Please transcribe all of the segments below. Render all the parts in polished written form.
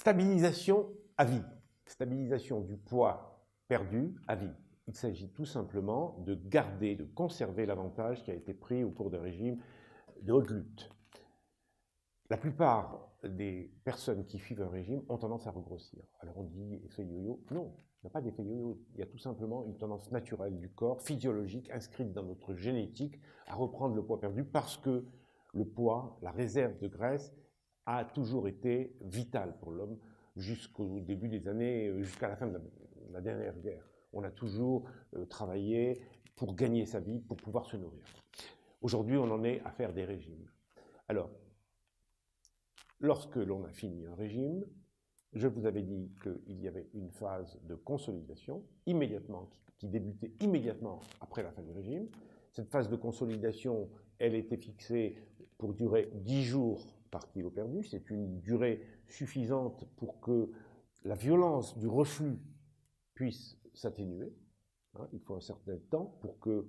Stabilisation à vie, stabilisation du poids perdu à vie. Il s'agit tout simplement de garder, de conserver l'avantage qui a été pris au cours d'un régime de haute lutte. La plupart des personnes qui suivent un régime ont tendance à regrossir. Alors on dit effet yo-yo. Non, il n'y a pas d'effet yo-yo. Il y a tout simplement une tendance naturelle du corps, physiologique, inscrite dans notre génétique, à reprendre le poids perdu parce que le poids, la réserve de graisse, a toujours été vitale pour l'homme jusqu'au début des années, jusqu'à la fin de la dernière guerre. On a toujours travaillé pour gagner sa vie, pour pouvoir se nourrir. Aujourd'hui, on en est à faire des régimes. Alors, lorsque l'on a fini un régime, je vous avais dit qu'il y avait une phase de consolidation immédiatement, qui débutait immédiatement après la fin du régime. Cette phase de consolidation, elle était fixée pour durer 10 jours par kilo perdu. C'est une durée suffisante pour que la violence du reflux puisse s'atténuer. Il faut un certain temps pour que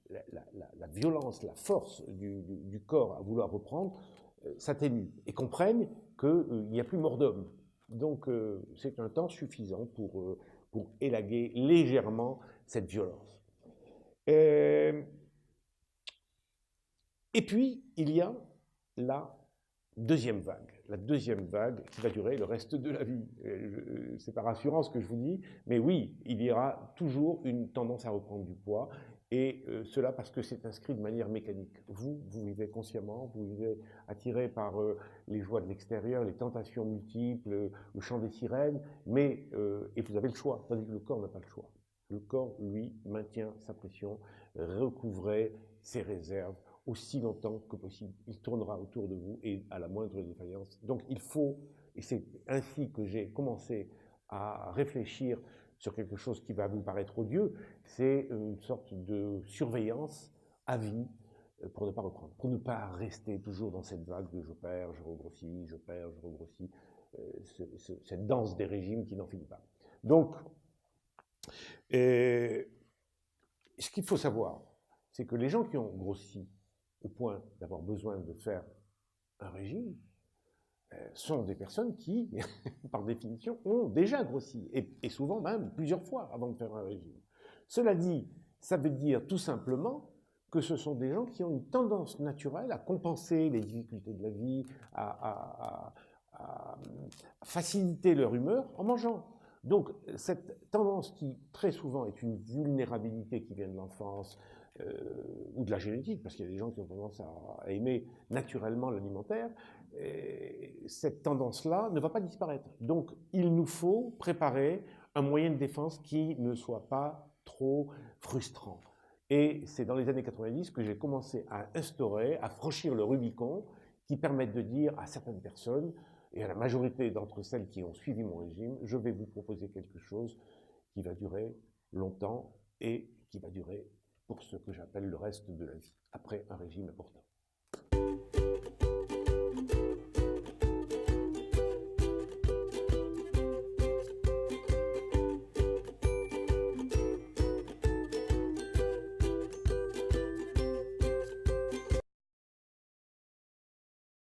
la violence, la force du corps à vouloir reprendre s'atténue et comprenne qu'il n'y a plus mort d'homme. Donc c'est un temps suffisant pour élaguer légèrement cette violence. Et puis, il y a la deuxième vague qui va durer le reste de la vie. C'est par assurance que je vous dis, mais oui, il y aura toujours une tendance à reprendre du poids, et cela parce que c'est inscrit de manière mécanique. Vous vivez consciemment, vous vivez attiré par les joies de l'extérieur, les tentations multiples, le chant des sirènes, mais et vous avez le choix, tandis que le corps n'a pas le choix. Le corps, lui, maintient sa pression, recouvrait ses réserves aussi longtemps que possible. Il tournera autour de vous et à la moindre défaillance. Donc il faut, et c'est ainsi que j'ai commencé à réfléchir sur quelque chose qui va vous paraître odieux, c'est une sorte de surveillance à vie pour ne pas reprendre, pour ne pas rester toujours dans cette vague de je perds, je regrossis, je perds, je regrossis, cette danse des régimes qui n'en finit pas. Donc, ce qu'il faut savoir, c'est que les gens qui ont grossi au point d'avoir besoin de faire un régime sont des personnes qui, par définition, ont déjà grossi, et souvent même plusieurs fois avant de faire un régime. Cela dit, ça veut dire tout simplement que ce sont des gens qui ont une tendance naturelle à compenser les difficultés de la vie, à faciliter leur humeur en mangeant. Donc, cette tendance qui, très souvent, est une vulnérabilité qui vient de l'enfance ou de la génétique, parce qu'il y a des gens qui ont tendance à aimer naturellement l'alimentaire, cette tendance-là ne va pas disparaître. Donc, il nous faut préparer un moyen de défense qui ne soit pas trop frustrant. Et c'est dans les années 90 que j'ai commencé à instaurer, à franchir le Rubicon, qui permettent de dire à certaines personnes, et à la majorité d'entre celles qui ont suivi mon régime, je vais vous proposer quelque chose qui va durer longtemps et qui va durer pour ce que j'appelle le reste de la vie, après un régime important.